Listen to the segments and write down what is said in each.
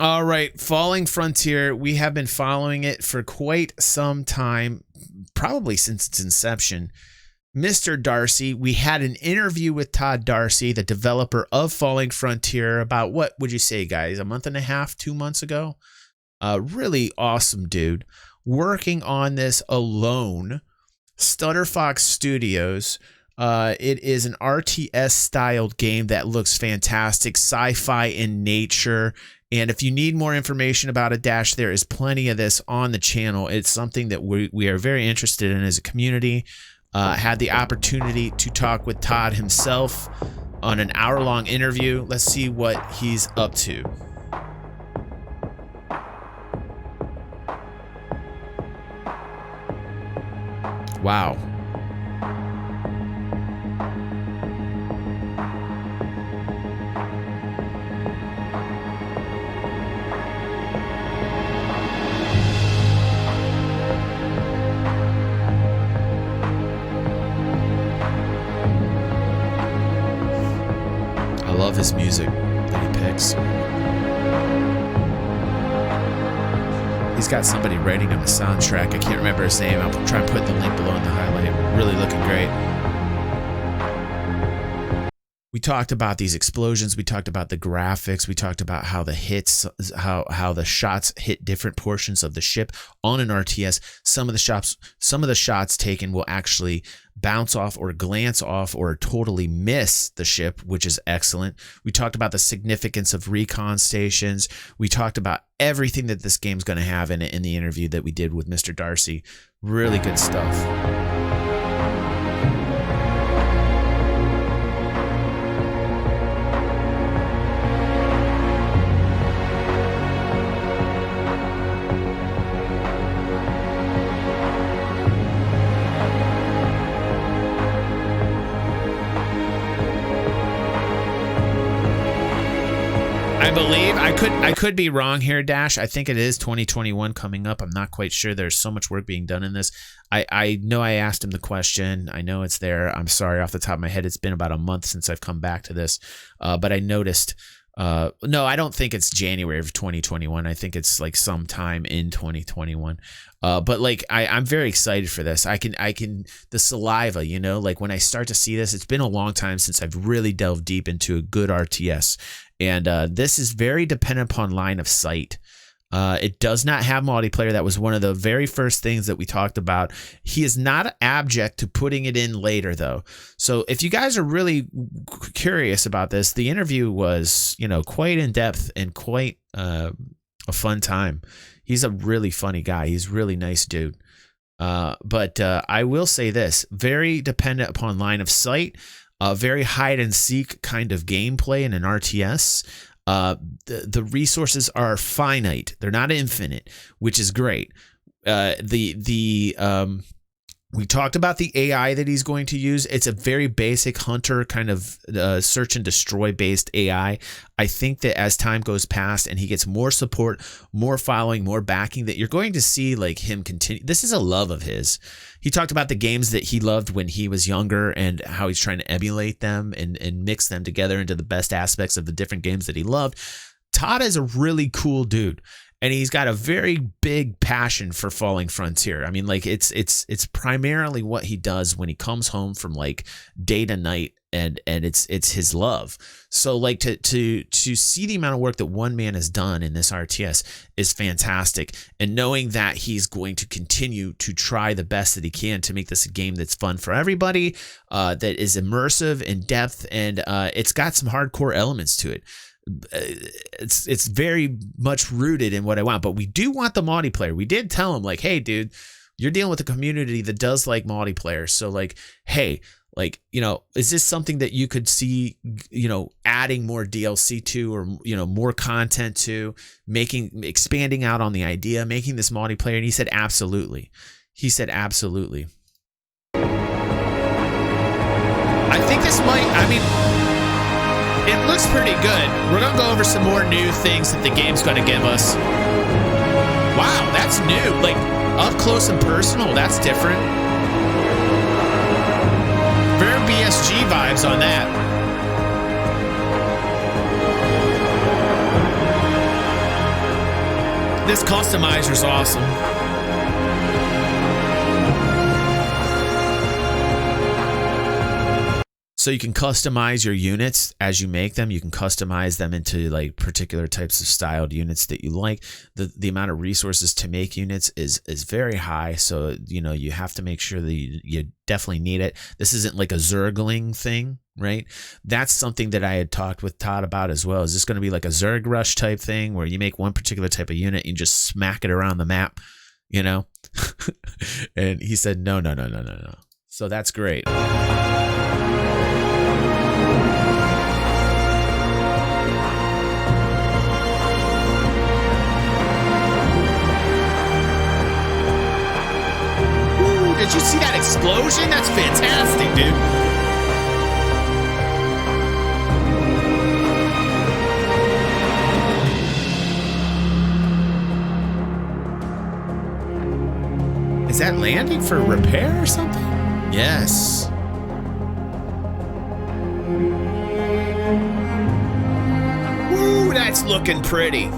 All right, Falling Frontier. We have been following it for quite some time, probably since its inception. Mr. Darcy, we had an interview with Todd Darcy, the developer of Falling Frontier, about what would you say, guys, a month and a half, 2 months ago? Really awesome dude. Working on this alone. Stutter Fox Studios. It is an RTS-styled game that looks fantastic, sci-fi in nature. And if you need more information about it, Dash, there is plenty of this on the channel. It's something that we are very interested in as a community. Had the opportunity to talk with Todd himself on an hour-long interview. Let's see what he's up to. Wow. I love his music that he picks. He's got somebody writing him a soundtrack. I can't remember his name. I'll try and put the link below in the highlight. Really looking great. We talked about these explosions. We talked about the graphics. We talked about how the hits, how the shots hit different portions of the ship on an RTS. Some of the shots taken will actually bounce off or glance off or totally miss the ship, which is excellent. We talked about the significance of recon stations. We talked about everything that this game's going to have in it in the interview that we did with Mr. Darcy. Really good stuff. I believe I could be wrong here, Dash. I think it is 2021 coming up. I'm not quite sure. There's so much work being done in this. I know I asked him the question. I know it's there. I'm sorry off the top of my head. It's been about a month since I've come back to this. But I noticed. No, I don't think it's January of 2021. I think it's like sometime in 2021. But like I'm very excited for this. I can the saliva, you know, like when I start to see this, it's been a long time since I've really delved deep into a good RTS. And this is very dependent upon line of sight. It does not have multiplayer. That was one of the very first things that we talked about. He is not abject to putting it in later, though. So if you guys are really curious about this, the interview was, you know, quite in depth and quite a fun time. He's a really funny guy. He's a really nice dude. But I will say this, very dependent upon line of sight, very hide and seek kind of gameplay in an RTS. The resources are finite. They're not infinite, which is great. We talked about the AI that he's going to use. It's a very basic hunter kind of search and destroy based AI. I think that as time goes past and he gets more support, more following, more backing, that you're going to see like him continue. This is a love of his. He talked about the games that he loved when he was younger and how he's trying to emulate them and mix them together into the best aspects of the different games that he loved. Todd is a really cool dude. And he's got a very big passion for Falling Frontier. I mean, like it's primarily what he does when he comes home from like day to night, and it's his love. So like to see the amount of work that one man has done in this RTS is fantastic. And knowing that he's going to continue to try the best that he can to make this a game that's fun for everybody, that is immersive in depth, and it's got some hardcore elements to it. It's very much rooted in what I want, but we do want the multiplayer. We did tell him like, hey dude, you're dealing with a community that does like multiplayer, so like, hey, like, you know, is this something that you could see, you know, adding more DLC to, or, you know, more content to, expanding out on the idea, making this multiplayer? And he said absolutely. I think this might, I mean, it looks pretty good. We're going to go over some more new things that the game's going to give us. Wow, that's new. Like, up close and personal, that's different. Very BSG vibes on that. This customizer's awesome. So you can customize your units as you make them. You can customize them into like particular types of styled units that you like. The amount of resources to make units is very high. So, you know, you have to make sure that you definitely need it. This isn't like a Zergling thing, right? That's something that I had talked with Todd about as well. Is this going to be like a Zerg Rush type thing where you make one particular type of unit and just smack it around the map, you know? And he said, no. So that's great. Did you see that explosion? That's fantastic, dude. Is that landing for repair or something? Yes. Woo, that's looking pretty.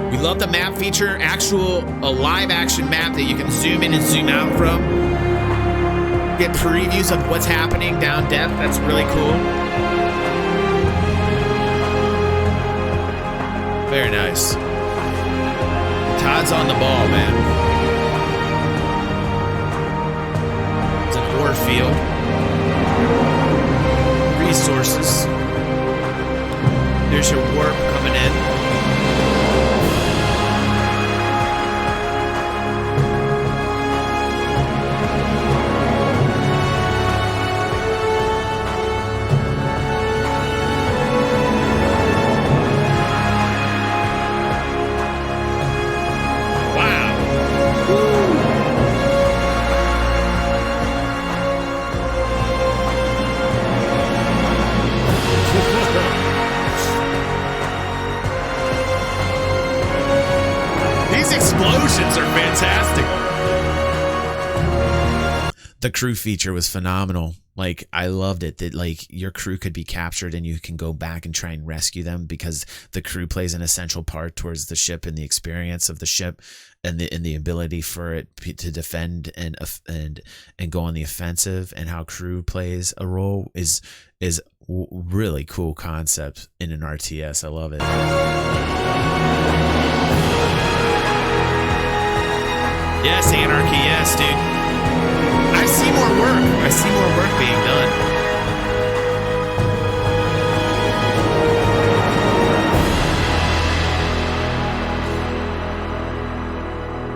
We love the map feature, a live action map that you can zoom in and zoom out from. Get previews of what's happening down depth. That's really cool. Very nice. Todd's on the ball, man. It's an ore field. Resources. There's your warp coming in. Explosions are fantastic. The crew feature was phenomenal. Like, I loved it that like your crew could be captured and you can go back and try and rescue them because the crew plays an essential part towards the ship and the experience of the ship and the ability for it to defend and go on the offensive, and how crew plays a role is really cool concept in an RTS. I love it. Yes, Anarchy, yes, dude. I see more work. I see more work being done.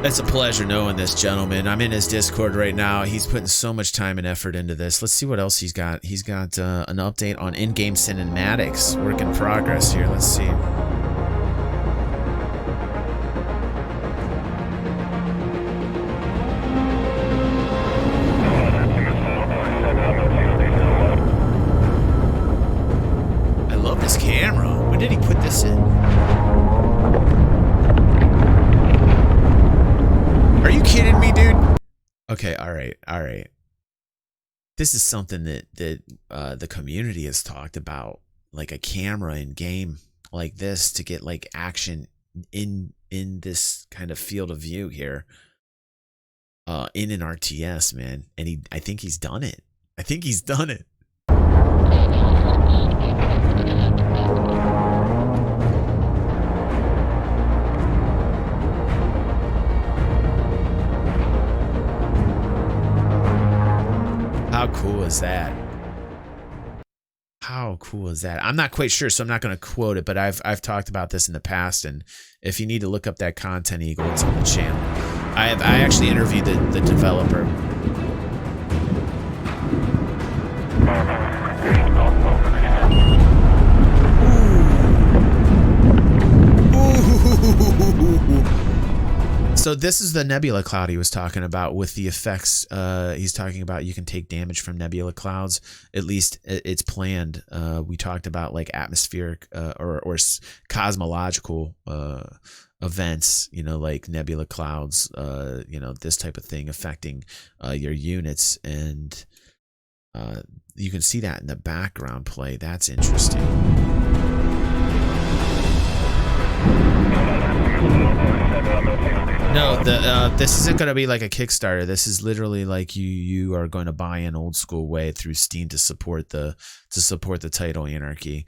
It's a pleasure knowing this gentleman. I'm in his Discord right now. He's putting so much time and effort into this. Let's see what else he's got. He's got an update on in-game cinematics. Work in progress here. Let's see. Camera. When did he put this in? Are you kidding me, dude? Okay, all right. This is something that the community has talked about, like a camera in game like this to get like action in this kind of field of view here, in an RTS, man. And I think he's done it. How cool is that? How cool is that? I'm not quite sure, so I'm not going to quote it, but I've talked about this in the past, and if you need to look up that Content Eagle, it's on the channel. I actually interviewed the developer. So this is the Nebula Cloud he was talking about with the effects. He's talking about you can take damage from Nebula Clouds. At least it's planned. We talked about like atmospheric or cosmological events, you know, like Nebula Clouds, you know, this type of thing affecting your units. And you can see that in the background play. That's interesting. This isn't going to be like a Kickstarter. This is literally like you are going to buy an old school way through Steam to support the title Anarchy.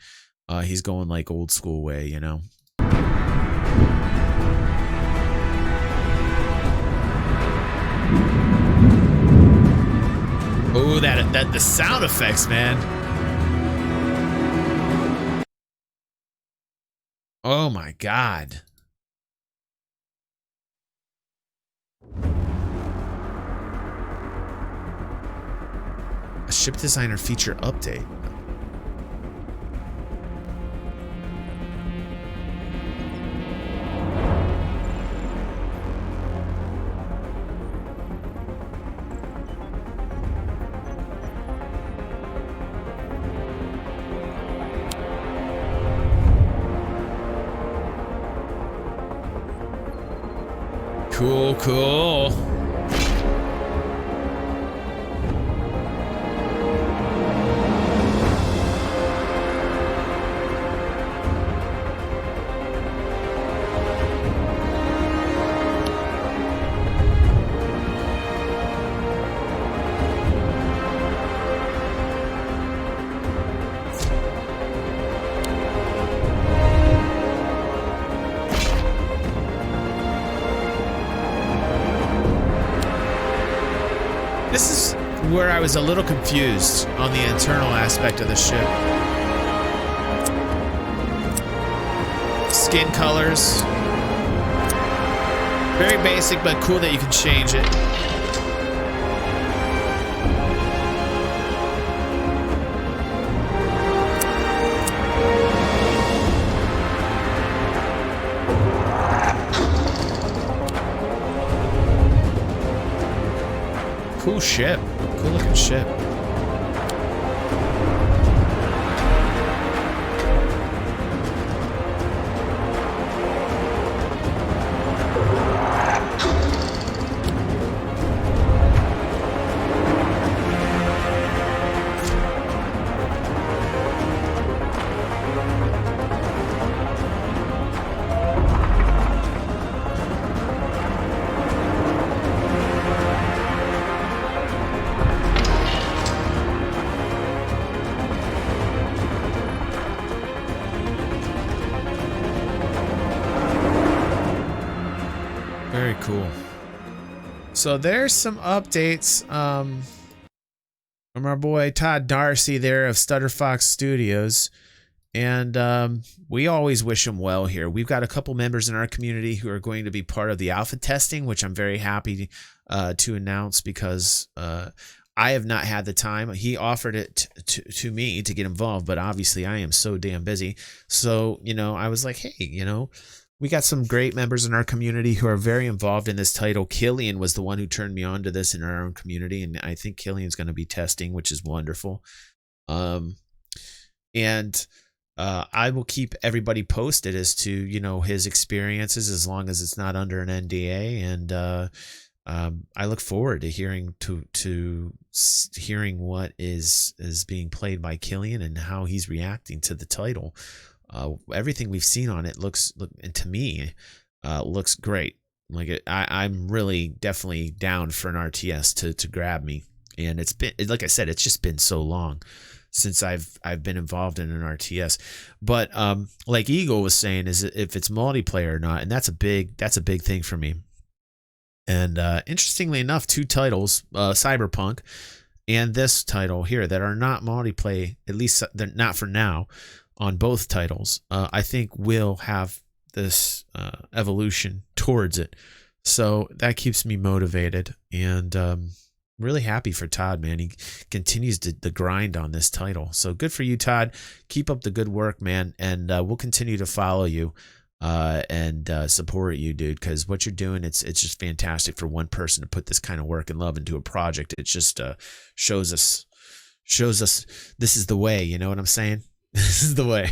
He's going like old school way, you know. Oh, that the sound effects, man. Oh my God. A ship designer feature update. Cool. This is where I was a little confused on the internal aspect of the ship. Skin colors. Very basic, but cool that you can change it. Cool ship. Cool looking ship. Very cool. So there's some updates from our boy Todd Darcy there of Stutter Fox Studios. And we always wish him well here. We've got a couple members in our community who are going to be part of the alpha testing, which I'm very happy to announce because I have not had the time. He offered it to me to get involved, but obviously I am so damn busy. So, you know, I was like, hey, you know, we got some great members in our community who are very involved in this title. Killian was the one who turned me on to this in our own community, and I think Killian's going to be testing, which is wonderful. And I will keep everybody posted as to, you know, his experiences as long as it's not under an NDA. And I look forward to hearing hearing what is being played by Killian and how he's reacting to the title. Everything we've seen on it looks great. Like I'm really definitely down for an RTS to grab me. And it's been, like I said, it's just been so long since I've been involved in an RTS. But like Eagle was saying, is if it's multiplayer or not, and that's a big thing for me. And interestingly enough, two titles, Cyberpunk and this title here, that are not multiplayer, at least they're not for now, on both titles, I think will have this evolution towards it. So that keeps me motivated, and really happy for Todd, man. He continues the grind on this title. So good for you, Todd. Keep up the good work, man, and we'll continue to follow you and support you, dude, because what you're doing, it's just fantastic for one person to put this kind of work and love into a project. It just shows us this is the way, you know what I'm saying? This is the way.